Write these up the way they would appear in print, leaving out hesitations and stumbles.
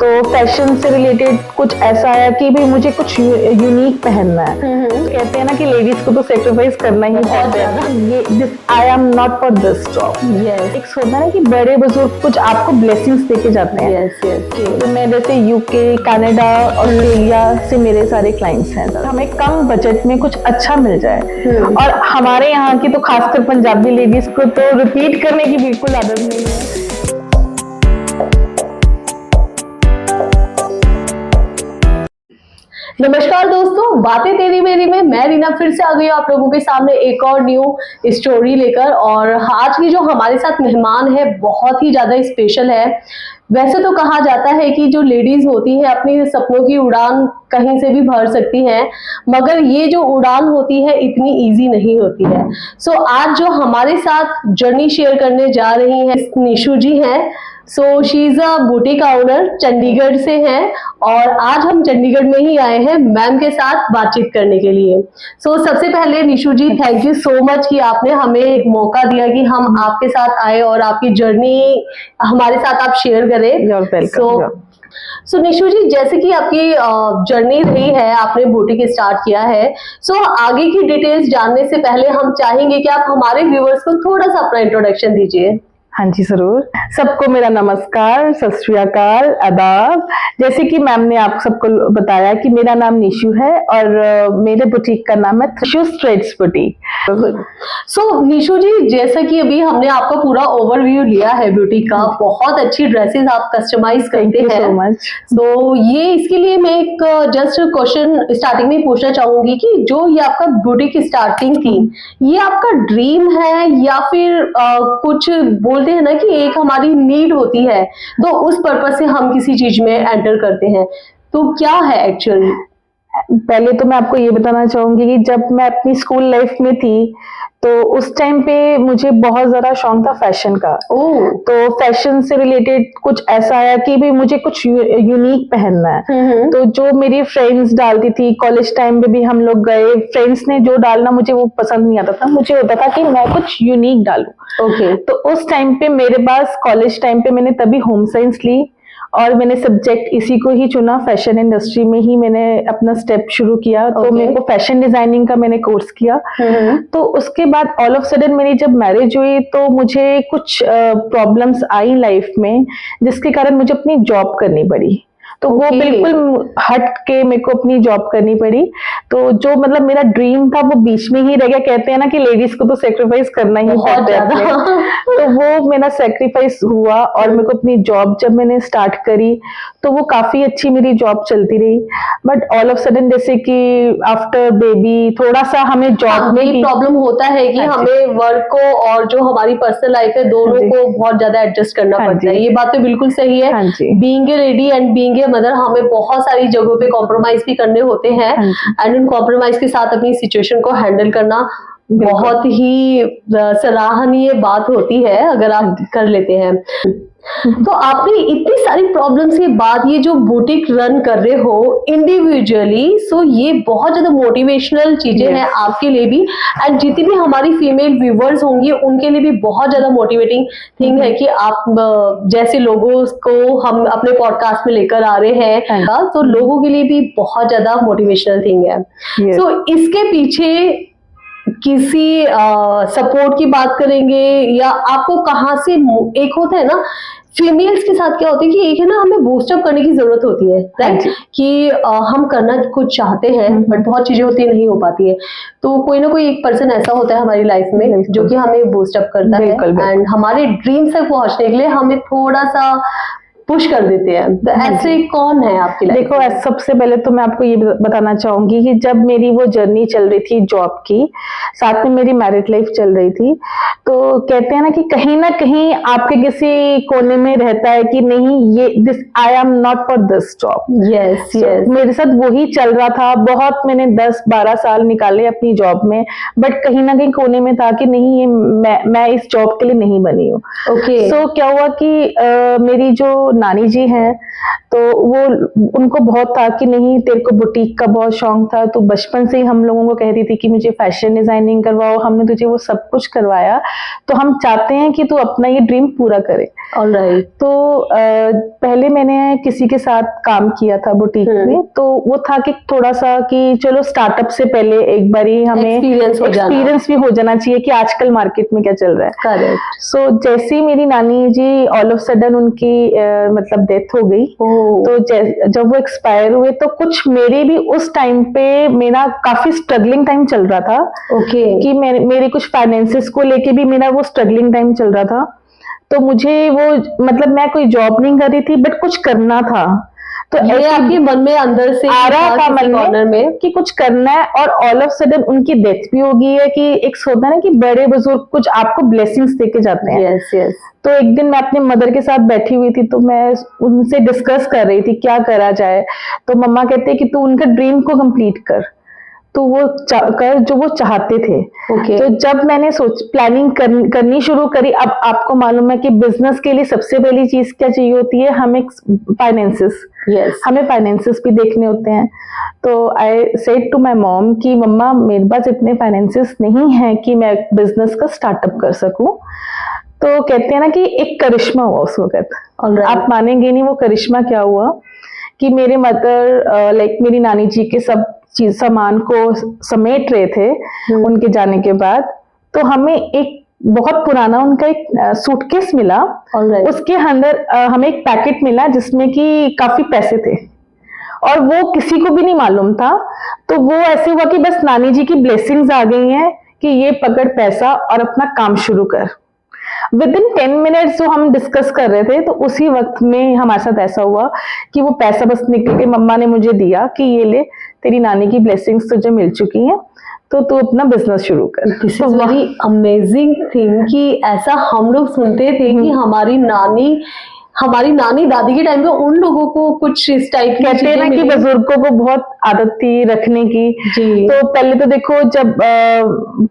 तो फैशन से रिलेटेड कुछ ऐसा है कि भाई मुझे कुछ यूनिक पहनना है। कहते हैं ना कि लेडीज को तो सेक्रीफाइस करना ही पड़ता है। ये I am not for this job. एक होता है ना कि बड़े बुजुर्ग कुछ आपको ब्लेसिंग्स देके जाते हैं। तो मैं जैसे यूके, कनाडा, ऑस्ट्रेलिया से मेरे सारे क्लाइंट्स हैं। हमें कम बजट में कुछ अच्छा मिल जाए, और हमारे यहाँ की तो खासकर पंजाबी लेडीज को तो रिपीट करने की बिल्कुल आदत नहीं है। नमस्कार दोस्तों, बातें तेरी मेरी में मैं रीना फिर से आ गई हूँ आप लोगों के सामने एक और न्यू स्टोरी लेकर। और आज की जो हमारे साथ मेहमान है बहुत ही ज्यादा स्पेशल है। वैसे तो कहा जाता है कि जो लेडीज होती है अपनी सपनों की उड़ान कहीं से भी भर सकती हैं, मगर ये जो उड़ान होती है इतनी इजी नहीं होती है। सो आज जो हमारे साथ जर्नी शेयर करने जा रही हैं निशु जी हैं। So she is a boutique owner, Chandigarh से हैं, और आज हम चंडीगढ़ में ही आए हैं मैम के साथ बातचीत करने के लिए। सो सबसे पहले Nishu ji, thank you so much कि आपने हमें एक मौका दिया कि हम आपके साथ आए और आपकी जर्नी हमारे साथ आप शेयर करें। सो निशु जी, जैसे कि आपकी जर्नी रही है, आपने बुटीक स्टार्ट किया है, सो आगे की डिटेल्स जानने से पहले हम चाहेंगे कि आप हमारे व्यूअर्स को थोड़ा सा अपना इंट्रोडक्शन दीजिए। हाँ जी जरूर। सबको मेरा नमस्कार, सत श्री अकाल, आदाब। जैसे कि मैम ने आप सबको बताया कि मेरा नाम निशु है और मेरे बुटीक का नाम है निशु स्ट्रेट्स बुटीक। सो निशु जी, जैसा कि अभी हमने आपका पूरा ओवरव्यू लिया है ब्यूटी का, बहुत अच्छी ड्रेसेस आप कस्टमाइज करते हैं। So much. तो ये इसके लिए मैं एक जस्ट क्वेश्चन स्टार्टिंग में पूछना चाहूंगी कि जो ये आपका बुटीक स्टार्टिंग थी, ये आपका ड्रीम है या फिर कुछ बोलते हैं ना कि एक हमारी नीड होती है, तो उस पर्पस से हम किसी चीज में एंटर करते हैं, तो क्या है एक्चुअली? पहले तो मैं आपको ये बताना चाहूंगी कि जब मैं अपनी स्कूल लाइफ में थी तो उस टाइम पे मुझे बहुत ज्यादा शौक था फैशन का। तो फैशन से रिलेटेड कुछ ऐसा आया कि भी मुझे कुछ यूनिक पहनना है। तो जो मेरी फ्रेंड्स डालती थी, कॉलेज टाइम पे भी हम लोग गए, फ्रेंड्स ने जो डालना मुझे वो पसंद नहीं आता था। मुझे होता था कि मैं कुछ यूनिक डालूं। तो उस टाइम पे मेरे पास कॉलेज टाइम पे मैंने तभी होम साइंस ली और मैंने सब्जेक्ट इसी को ही चुना। फैशन इंडस्ट्री में ही मैंने अपना स्टेप शुरू किया। तो मेरे को फैशन डिजाइनिंग का मैंने कोर्स किया। तो उसके बाद ऑल ऑफ सडन मेरी जब मैरिज हुई तो मुझे कुछ प्रॉब्लम्स आई लाइफ में, जिसके कारण मुझे अपनी जॉब करनी पड़ी। तो वो बिल्कुल हट के मेरे को अपनी जॉब करनी पड़ी। तो जो मतलब मेरा ड्रीम था वो बीच में ही रह गया। कहते हैं ना कि लेडीज को तो सेक्रीफाइस करना ही पड़ता है। तो वो मेरा सेक्रीफाइस हुआ और मेरे को अपनी जॉब जब मैंने स्टार्ट करी तो वो काफी अच्छी मेरी जॉब चलती रही। बट ऑल ऑफ सडन जैसे कि आफ्टर बेबी थोड़ा सा हमें जॉब में प्रॉब्लम होता है कि हमें वर्क को और जो हमारी पर्सनल लाइफ है दोनों को बहुत ज्यादा एडजस्ट करना पड़ता है। ये बात तो बिल्कुल सही है। Being a lady and being a mother, हमें बहुत सारी जगहों पे कॉम्प्रोमाइज भी करने होते हैं एंड उन कॉम्प्रोमाइज के साथ अपनी सिचुएशन को हैंडल करना बहुत ही सराहनीय बात होती है अगर आप कर लेते हैं। तो आपने इतनी सारी प्रॉब्लम्स के बाद ये जो बुटीक रन कर रहे हो इंडिविजुअली, सो ये बहुत ज्यादा मोटिवेशनल चीजें हैं आपके लिए भी, एंड जितनी भी हमारी फीमेल व्यूवर्स होंगी उनके लिए भी बहुत ज्यादा मोटिवेटिंग थिंग है कि आप जैसे लोगों को हम अपने पॉडकास्ट में लेकर आ रहे हैं, तो लोगों के लिए भी बहुत ज्यादा मोटिवेशनल थिंग है। सो इसके पीछे किसी सपोर्ट की बात करेंगे या आपको कहाँ से, एक होता है ना फीमेल्स के साथ क्या होता है कि एक है ना हमें बूस्टअप करने की जरूरत होती है, राइट? कि हम करना कुछ चाहते हैं बट बहुत चीजें होती नहीं हो पाती है। तो कोई ना कोई एक पर्सन ऐसा होता है हमारी लाइफ में जो कि हमें बूस्टअप करता है एंड हमारे ड्रीम्स तक पहुंचने के लिए हमें थोड़ा सा पुश कर देते हैं। तो ऐसे कौन है आपकी लाइफ? देखो, सबसे पहले तो मैं आपको ये बताना चाहूंगी कि जब मेरी वो जर्नी चल रही थी जॉब की, साथ में मेरी मैरिड लाइफ चल रही थी, तो कहते हैं ना कहीं आपके किसी कोने में रहता है कि नहीं, ये this I am not for this job. Yes. मेरे साथ वही चल रहा था। बहुत मैंने 10-12 साल निकाले अपनी जॉब में, बट कहीं ना कहीं कोने में था कि नहीं, ये मैं इस जॉब के लिए नहीं बनी हूँ। सो क्या हुआ कि मेरी जो नानी जी हैं, तो वो उनको बहुत था कि नहीं तेरे को बुटीक का बहुत शौक था, तो बचपन से ही हम लोगों को कहती थी कि मुझे फैशन डिजाइनिंग करवाओ, हमने तुझे वो सब कुछ करवाया, तो हम चाहते हैं कि तू अपना ये ड्रीम पूरा करे। ऑलराइट। तो पहले मैंने किसी के साथ काम किया था बुटीक में, तो वो था कि थोड़ा सा कि चलो स्टार्टअप से पहले एक बारी हमें एक्सपीरियंस भी हो जाना चाहिए कि आजकल मार्केट में क्या चल रहा है। करेक्ट। सो जैसे ही मेरी नानी जी ऑल ऑफ सडन उनकी मतलब डेथ हो गई, तो जब वो एक्सपायर हुए तो कुछ मेरे भी उस टाइम पे मेरा काफी स्ट्रगलिंग टाइम चल रहा था। कि मेरे कुछ फाइनेंसेस को लेके भी मेरा वो स्ट्रगलिंग टाइम चल रहा था, तो मुझे वो मतलब मैं कोई जॉब नहीं कर रही थी बट कुछ करना था, तो ये आपके मन में अंदर से आ रहा था मन में कि कुछ करना है। और ऑल ऑफ सडन उनकी डेथ भी हो गई है कि एक होता है ना कि बड़े बुजुर्ग कुछ आपको ब्लेसिंग्स देके जाते हैं। Yes yes. तो एक दिन मैं अपने मदर के साथ बैठी हुई थी, तो मैं उनसे डिस्कस कर रही थी क्या करा जाए, तो मम्मा कहते हैं कि तू उनका ड्रीम को कंप्लीट कर, तो वो कर जो वो चाहते थे। तो जब मैंने प्लानिंग करनी शुरू करी, अब आपको मालूम है कि बिजनेस के लिए सबसे पहली चीज क्या चाहिए होती है, हमें फाइनेंसेस। हमें फाइनेंसेस भी देखने होते हैं। तो I said to my mom कि मम्मा मेरे पास इतने फाइनेंसेस नहीं है कि मैं बिजनेस का स्टार्टअप कर सकूं। तो कहते हैं ना कि एक करिश्मा हुआ उस वक्त। आप मानेंगे नहीं वो करिश्मा क्या हुआ, कि मेरे मदर लाइक मेरी नानी जी के सब चीज सामान को समेट रहे थे उनके जाने के बाद, तो हमें एक बहुत पुराना उनका एक सूटकेस मिला। उसके अंदर हमें एक पैकेट मिला जिसमें कि काफी पैसे थे, और वो किसी को भी नहीं मालूम था। तो वो ऐसे हुआ कि बस नानी जी की ब्लेसिंग्स आ गई हैं कि ये पकड़ पैसा और अपना काम शुरू कर। विद इन 10 मिनट्स जो हम डिस्कस कर रहे थे, तो उसी वक्त में हमारे साथ ऐसा हुआ कि वो पैसा बस निकल के मम्मा ने मुझे दिया कि ये ले, तेरी नानी की ब्लेसिंग्स तुझे मिल चुकी हैं, तो तू अपना बिजनेस शुरू कर। This is very amazing thing कि ऐसा हम लोग सुनते थे कि हमारी नानी दादी के टाइम पे उन लोगों को कुछ इस टाइप की कहते हैं ना कि बुजुर्गों को बहुत आदत थी रखने की। तो पहले तो देखो जब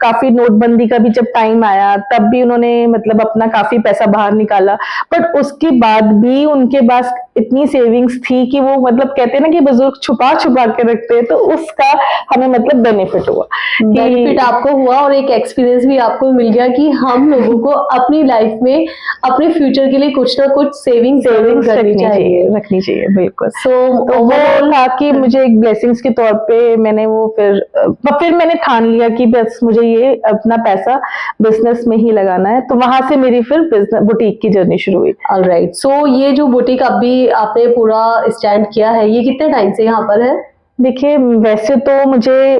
काफी नोटबंदी का भी जब टाइम आया, तब भी उन्होंने मतलब अपना काफी पैसा बाहर निकाला, बट उसके बाद भी उनके पास इतनी सेविंग्स थी कि वो मतलब कहते हैं ना कि बुजुर्ग छुपा छुपा के रखते हैं, तो उसका हमें मतलब बेनिफिट हुआ। बेनिफिट आपको हुआ और एक एक्सपीरियंस भी आपको मिल गया कि हम लोगों को अपनी लाइफ में अपने फ्यूचर के लिए कुछ ना कुछ सेविंग्स रखनी चाहिए। बिल्कुल। तो वो था कि मुझे एक ब्लेसिंग्स के तौर पे मैंने वो फिर मैंने ठान लिया कि बस मुझे ये अपना पैसा बिजनेस में ही लगाना है। तो वहां से मेरी फिर बिजनेस बुटीक की जर्नी शुरू हुई। ऑलराइट। सो ये जो बुटीक अभी आपने पूरा स्टैंड किया है, ये कितने टाइम से यहाँ पर है? देखिए वैसे तो मुझे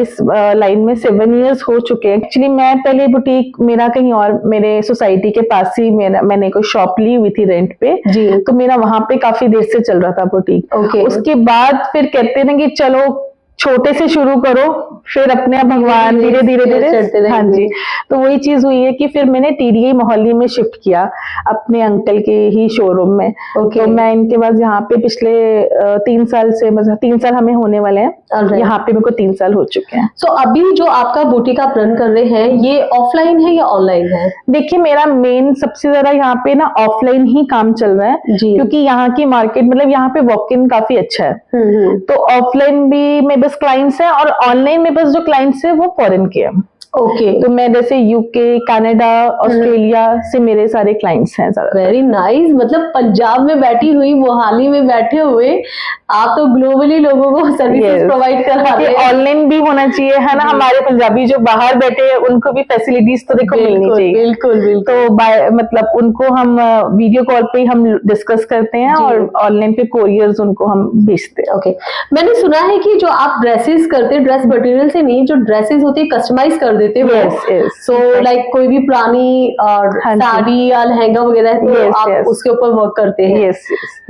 इस लाइन में 7 इयर्स हो चुके हैं। एक्चुअली मैं पहले बुटीक मेरा कहीं और मेरे सोसाइटी के पास ही मैंने कोई शॉप ली हुई थी रेंट पे जी, तो मेरा वहां पे काफी देर से चल रहा था बुटीक। उसके बाद फिर कहते हैं ना कि चलो छोटे से शुरू करो, फिर अपने भगवान धीरे धीरे हाँ जी। तो वही चीज हुई है कि फिर मैंने टीडीए मोहल्ले में शिफ्ट किया अपने अंकल के ही शोरूम में। तो मैं इनके पास यहाँ पे पिछले 3 साल से मतलब 3 साल हमें होने वाले हैं, यहाँ पे मेरे को 3 साल हो चुके हैं। सो अभी जो आपका बुटीक आप रन कर रहे हैं, ये ऑफलाइन है या ऑनलाइन है? देखिए मेरा मेन सबसे ज्यादा यहाँ पे ना ऑफलाइन ही काम चल रहा है, क्योंकि यहाँ की मार्केट मतलब यहाँ पे वॉक इन काफी अच्छा है। तो ऑफलाइन भी में बस क्लाइंट्स हैं, और ऑनलाइन में बस जो क्लाइंट्स हैं वो फॉरेन के हैं। तो मैं जैसे यूके, कनाडा, ऑस्ट्रेलिया से मेरे सारे क्लाइंट्स हैं। Very nice. मतलब पंजाब में बैठी हुई, मोहाली में बैठे हुए आप तो ग्लोबली लोगों को सर्विसेज प्रोवाइड कर रहे हैं। ऑनलाइन भी होना चाहिए है ना, हमारे पंजाबी जो बाहर बैठे हैं उनको भी फैसिलिटीज तो देखो मिलनी चाहिए। बिल्कुल। तो मतलब उनको हम वीडियो कॉल पे ही हम डिस्कस करते हैं, और ऑनलाइन पे कोरियर्स उनको हम भेजते हैं। मैंने सुना है कि जो आप ड्रेसेस करते हैं, ड्रेस मटेरियल से नहीं, जो ड्रेसेस होती है कस्टमाइज कर देते हैं। सो लाइक कोई भी पुरानी साड़ी या लहंगा वगैरह, तो आप उसके ऊपर वर्क करते हैं।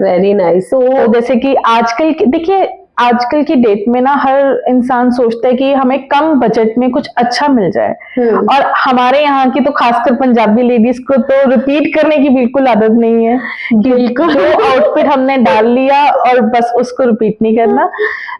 Very nice. तो जैसे कि आजकल देखिए आजकल की डेट में ना हर इंसान सोचता है कि हमें कम बजट में कुछ अच्छा मिल जाए, और हमारे यहाँ की तो खासकर पंजाबी लेडीज को तो रिपीट करने की बिल्कुल आदत नहीं है। बिल्कुल जो आउटफिट हमने डाल लिया और बस उसको रिपीट नहीं करना।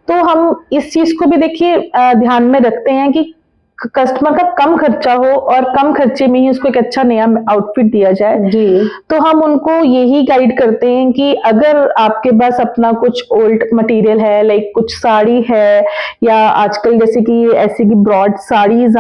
तो हम इस चीज को भी देखिए ध्यान में रखते हैं कि कस्टमर का कम खर्चा हो और कम खर्चे में ही उसको एक अच्छा नया आउटफिट दिया जाए जी। तो हम उनको यही गाइड करते हैं कि अगर आपके पास अपना कुछ ओल्ड मटेरियल है, लाइक कुछ साड़ी है, या आजकल जैसे कि ऐसे की ब्रॉड साड़ीज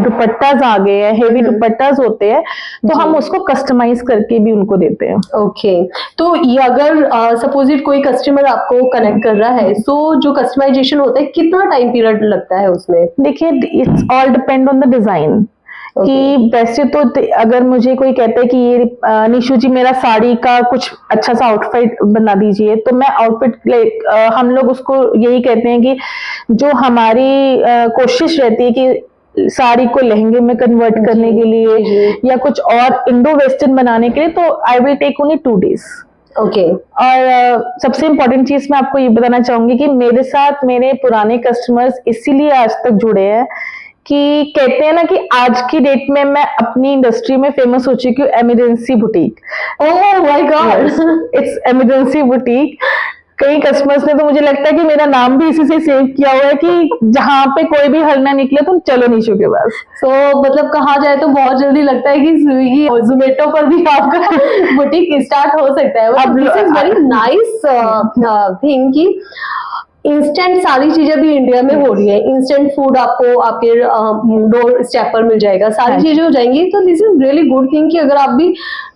दुपट्टाज आ गए हैं, हेवी दुपट्टाज होते हैं, तो हम उसको कस्टमाइज करके भी उनको देते हैं। ओके, तो ये अगर सपोजिट कोई कस्टमर आपको कनेक्ट कर रहा है, तो जो कस्टमाइजेशन होता है कितना टाइम पीरियड लगता है उसमें? देखिए, it's all depend on the design. कि वैसे तो अगर मुझे कोई कहता है कि ये निशु जी मेरा साड़ी का कुछ अच्छा सा आउटफिट बना दीजिए, तो मैं आउटफिट हम लोग उसको यही कहते हैं कि जो हमारी कोशिश रहती है कि साड़ी को लहंगे में कन्वर्ट करने के लिए या कुछ और इंडो वेस्टर्न बनाने के लिए, तो I will take only 2 days। Okay. और सबसे इम्पोर्टेंट चीज मैं आपको ये बताना चाहूंगी कि मेरे साथ मेरे पुराने कस्टमर्स इसीलिए आज तक जुड़े हैं कि कहते हैं ना कि आज की डेट में मैं अपनी इंडस्ट्री में फेमस हो चुकी हूँ, emergency boutique. Oh my God, it's emergency boutique. कई कस्टमर्स ने तो मुझे लगता है कि मेरा नाम भी इसी से सेव किया हुआ है कि जहां पे कोई भी हल ना निकले तो चलो निशु के पास। तो मतलब कहा जाए तो बहुत जल्दी लगता है कि स्विगी और जोमेटो पर भी आपका बुटीक स्टार्ट हो सकता है। अब this is very nice thing कि इंस्टेंट सारी चीजें भी इंडिया में हो रही है। इंस्टेंट फूड आपको आपके डोर स्टेप पर मिल जाएगा, सारी चीजें हो जाएंगी। तो this is really good thing कि अगर आप भी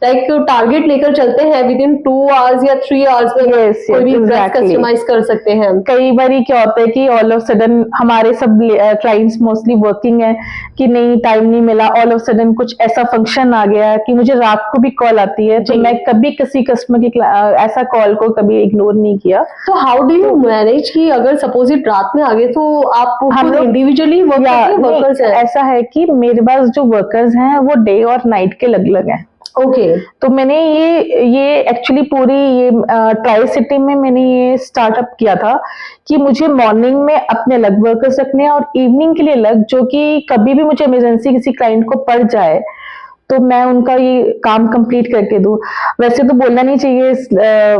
लाइक टारगेट लेकर चलते हैं विद इन 2 hours या 3 hours में कोई भी ड्रेस कस्टमाइज कर सकते हैं। कई बार क्या होता है कि ऑल ऑफ सडन हमारे सब क्लाइंट्स मोस्टली वर्किंग है कि नहीं टाइम नहीं मिला, ऑल ऑफ सडन कुछ ऐसा फंक्शन आ गया कि मुझे रात को भी कॉल आती है, तो मैं कभी किसी कस्टमर की ऐसा कॉल को कभी इग्नोर नहीं किया। तो हाउ डू यू मैनेज कि अगर सपोज इट रात में आ गए तो आप हम इंडिविजुअली वर्कर्स हैं? ऐसा है कि मेरे पास जो वर्कर्स हैं वो डे और नाइट के अलग अलग हैं। ओके। तो मैंने ये एक्चुअली पूरी ये ट्राई सिटी में मैंने ये स्टार्टअप किया था कि मुझे मॉर्निंग में अपने अलग वर्कर्स रखने हैं और इवनिंग के लिए अलग, जो कि कभी भी मुझे इमरजेंसी किसी क्लाइंट को पड़ जाए तो मैं उनका ये काम कंप्लीट करके दूं। वैसे तो बोलना नहीं चाहिए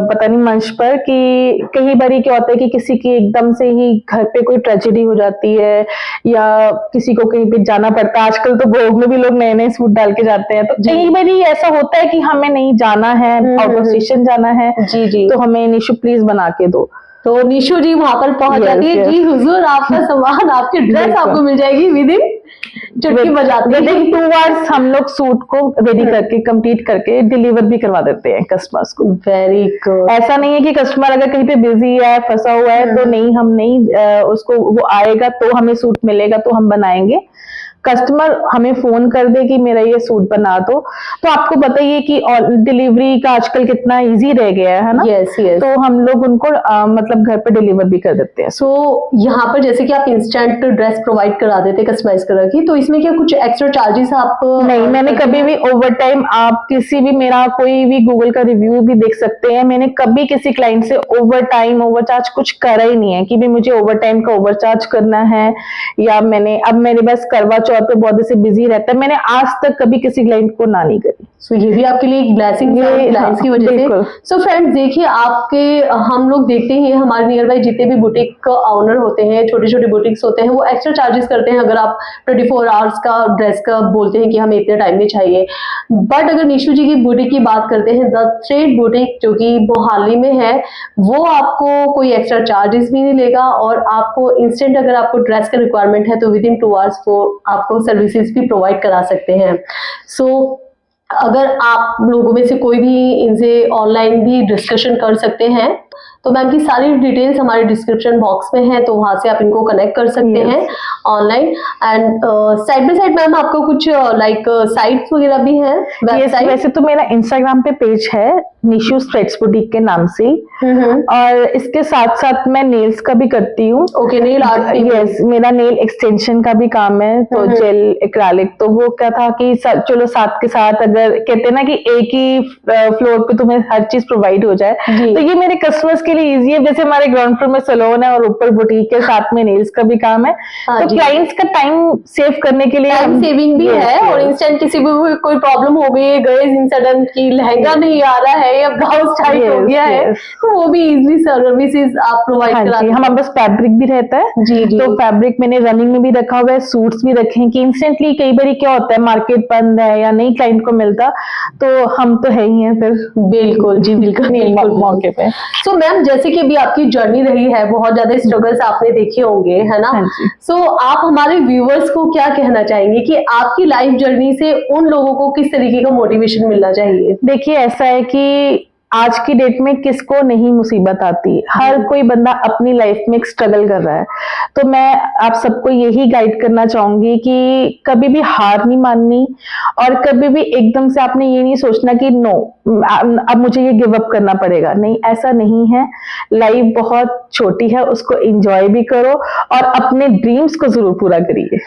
पता नहीं मंच पर कि कई बार क्या होता है कि किसी की एकदम से ही घर पे कोई ट्रेजेडी हो जाती है या किसी को कहीं पे जाना पड़ता है। आजकल तो भोग में भी लोग नए नए सूट डाल के जाते हैं, तो कई बार ऐसा होता है कि हमें नहीं जाना है, आउट ऑफ स्टेशन जाना है, जी तो हमें निशु प्लीज बना के दो। तो निशु जी वहां पर पहुंच जाती है। जी हुजूर, आपका सामान, आपकी ड्रेस आपको मिल जाएगी विद इन चुटकी बजाते हैं। विद इन 2 hours हम लोग सूट को रेडी करके कंप्लीट करके डिलीवर भी करवा देते हैं कस्टमर्स को। Very good. ऐसा नहीं है कि कस्टमर अगर कहीं पे बिजी है, फंसा हुआ है, तो नहीं हम नहीं उसको, वो आएगा तो हमें सूट मिलेगा तो हम बनाएंगे। कस्टमर हमें फोन कर दे कि मेरा ये सूट बना दो, तो आपको बताइए कि डिलीवरी का आजकल कितना इजी रह गया है ना। Yes yes. तो हम लोग उनको मतलब घर पे डिलीवर भी कर देते हैं। सो यहाँ पर जैसे कि आप इंस्टेंट ड्रेस प्रोवाइड करा देते कस्टमाइज करा की, तो इसमें क्या कुछ एक्स्ट्रा चार्जेस आप? नहीं, मैंने कभी भी ओवर टाइम, आप किसी भी मेरा कोई भी गूगल का रिव्यू भी देख सकते हैं, मैंने कभी किसी क्लाइंट से ओवर टाइम ओवर चार्ज कुछ करा ही नहीं है कि भी मुझे ओवर टाइम का ओवर चार्ज करना है। या मैंने अब मेरे पास करवा चौथ पे बहुत ऐसे बिजी रहता है, मैंने आज तक कभी किसी क्लाइंट को ना नहीं करी। सो ये भी आपके लिए एक ब्लेसिंग है क्लाइंट्स की वजह से। सो फ्रेंड्स देखिए, आपके हम लोग देखते हैं हमारे नियर बाय जितने भी बुटीक ऑनर होते हैं, छोटे छोटे बुटीक्स होते हैं, वो एक्स्ट्रा चार्जेस करते हैं अगर आप 24 आवर्स का ड्रेस का बोलते हैं कि हमें इतने टाइम में चाहिए। बट अगर निशु जी की बुटीक की बात करते हैं, द थ्रेड बुटीक जो कि मोहाली में है, वो आपको कोई एक्स्ट्रा चार्जेस भी नहीं लेगा और आपको इंस्टेंट अगर आपको ड्रेस का रिक्वायरमेंट है तो विद इन 2 hours वो आपको सर्विसेज भी प्रोवाइड करा सकते हैं। सो अगर आप लोगों में से कोई भी इनसे ऑनलाइन भी डिस्कशन कर सकते हैं तो मैम की सारी डिटेल्स हमारे डिस्क्रिप्शन बॉक्स में है, तो वहां से आप इनको कनेक्ट कर सकते हैं online. And side by side ma'am आपको कुछ लाइक साइट्स वगैरह भी हैं? वैसे तो मेरा इंस्टाग्राम पे पेज है निशु थ्रेड्स बुटीक के नाम से, और इसके साथ साथ मैं नेल्स का भी करती हूँ। Okay, nail art. यस, मेरा नेल एक्सटेंशन का भी काम है, तो जेल एक्रेलिक। तो वो क्या था कि चलो साथ के साथ अगर कहते हैं ना कि एक ही फ्लोर पे तुम्हें हर चीज प्रोवाइड हो जाए, तो ये मेरे कस्टमर्स के लिए इजी है। जैसे हमारे ग्राउंड फ्लोर में सैलून है और ऊपर बुटीक के साथ में नेल्स का भी काम है, तो क्लाइंट्स का टाइम सेव करने के लिए टाइम सेविंग भी है। और इंस्टेंट किसी भी कोई प्रॉब्लम हो गई, गए इन सडन की लहंगा नहीं आ रहा है है या ब्लाउज टाइट हो गया है, तो वो भी इजीली सर्विसेज आप प्रोवाइड कराते हैं। हमारे पास फैब्रिक भी रहता है जी जी। तो फैब्रिक मैंने रनिंग में भी रखा हुआ है, सूट्स भी रखे हैं कि इंस्टेंटली कई बार क्या होता है मार्केट बंद है या नहीं क्लाइंट को मिलता, तो हम तो है ही हैं फिर। बिल्कुल जी, बिल्कुल मौके पे। सो मैम, जैसे कि अभी आपकी जर्नी रही है, बहुत ज्यादा स्ट्रगल्स आपने देखे होंगे, है ना? सो आप हमारे व्यूअर्स को क्या कहना चाहेंगे कि आपकी लाइफ जर्नी से उन लोगों को किस तरीके का मोटिवेशन मिलना चाहिए? देखिए ऐसा है कि आज की डेट में किसको नहीं मुसीबत आती, हर कोई बंदा अपनी लाइफ में एक स्ट्रगल कर रहा है। तो मैं आप सबको यही गाइड करना चाहूंगी कि कभी भी हार नहीं माननी और कभी भी एकदम से आपने ये नहीं सोचना कि नो अब मुझे ये गिव अप करना पड़ेगा, नहीं ऐसा नहीं है। लाइफ बहुत छोटी है, उसको एंजॉय भी करो और अपने ड्रीम्स को जरूर पूरा करिए।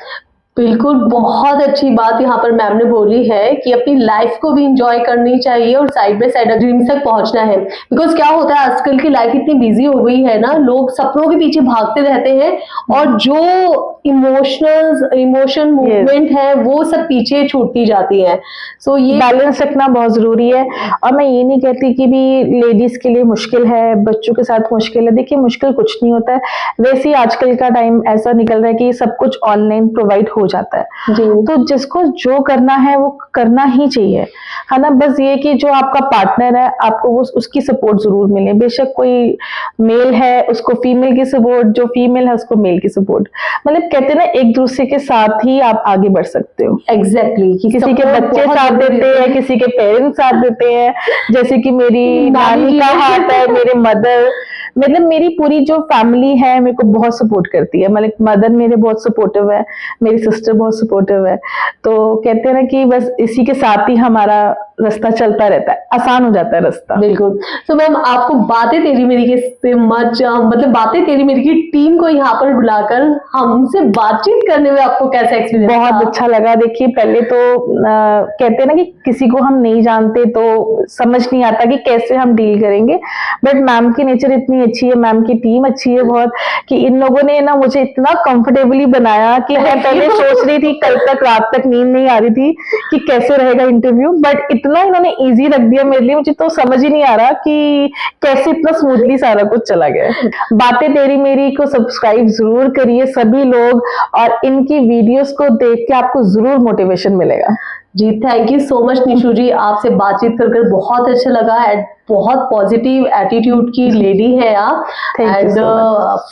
बिल्कुल, बहुत अच्छी बात यहाँ पर मैम ने बोली है कि अपनी लाइफ को भी इंजॉय करनी चाहिए और साइड बाय साइड ड्रीम्स तक पहुंचना है। बिकॉज क्या होता है आजकल की लाइफ इतनी बिजी हो गई है ना, लोग सपनों के पीछे भागते रहते हैं और जो इमोशन मूवमेंट है वो सब पीछे छूटती जाती है। सो ये बैलेंस रखना बहुत जरूरी है। और मैं ये नहीं कहती कि भी लेडीज के लिए मुश्किल है, बच्चों के साथ मुश्किल है। देखिए मुश्किल कुछ नहीं होता है, वैसे ही आजकल का टाइम ऐसा निकल रहा है कि सब कुछ ऑनलाइन प्रोवाइड हो जाता है जी। तो जिसको जो करना है वो करना ही चाहिए, है ना। बस ये कि जो आपका पार्टनर है आपको वो उसकी सपोर्ट जरूर मिले, बेशक कोई मेल है उसको फीमेल की सपोर्ट, जो फीमेल है उसको मेल की सपोर्ट। मतलब कहते हैं ना एक दूसरे के साथ ही आप आगे बढ़ सकते हो। एग्जैक्टली किसी के बच्चे साथ देते हैं, किसी के पेरेंट्स साथ देते हैं, जैसे कि मेरी नानी का हाथ है, मेरे मदर, मतलब मेरी पूरी जो फैमिली है मेरे को बहुत सपोर्ट करती है। मतलब मदर मेरे बहुत सपोर्टिव है, मेरी सिस्टर बहुत सपोर्टिव है। तो कहते हैं ना कि बस इसी के साथ ही हमारा रास्ता चलता रहता है, आसान हो जाता है रास्ता। बिल्कुल। तो मैम आपको बातें तेरी मेरी के मतलब बातें तेरी मेरी की टीम को यहाँ पर बुलाकर हमसे बातचीत करने में आपको कैसा एक्सपीरियंस? बहुत अच्छा लगा। देखिए पहले तो कहते हैं ना कि किसी को हम नहीं जानते तो समझ नहीं आता कि कैसे हम डील करेंगे, बट मैम की नेचर इतनी अच्छी है, मैम की टीम अच्छी है बहुत, कि इन लोगों ने ना मुझे इतना कंफर्टेबली बनाया कि मैं पहले सोच रही थी कल तक रात तक नींद नहीं आ रही थी कि कैसे रहेगा इंटरव्यू, बट इतना इन्होंने इजी रख दिया मेरे लिए, मुझे तो समझ ही नहीं आ रहा कि कैसे इतना स्मूथली सारा कुछ चला गया। बातें तेरी मेरी को सब्सक्राइब जरूर करिए सभी लोग, और इनकी वीडियोस को देख के आपको जरूर मोटिवेशन मिलेगा। जी thank you so much Nishu ji, आपसे बातचीत कर बहुत अच्छा लगा। एंड बहुत पॉजिटिव एटीट्यूड की लेडी है आप। And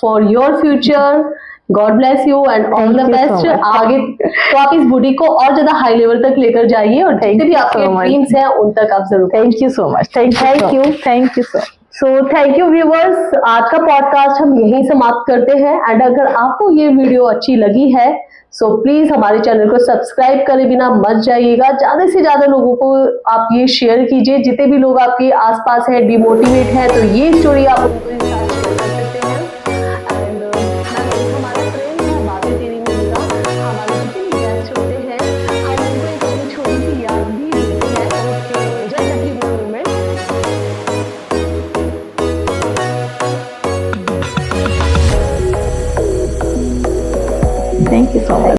for your future God bless you and all the best. आगे तो आप इस बुटीक को और ज्यादा हाई लेवल तक लेकर जाइए और जितने भी आपके ड्रीम्स हैं उन तक आप जरूर। Thank you so much. Thank you sir. So thank you viewers, आज का पॉडकास्ट हम यहीं समाप्त करते हैं। एंड अगर आपको ये वीडियो अच्छी लगी है सो प्लीज हमारे चैनल को सब्सक्राइब करे बिना मत जाइएगा। ज्यादा से ज्यादा लोगों को आप ये शेयर कीजिए, जितने भी लोग आपके आसपास है डिमोटिवेट है तो ये स्टोरी आप उनको Thank you so much.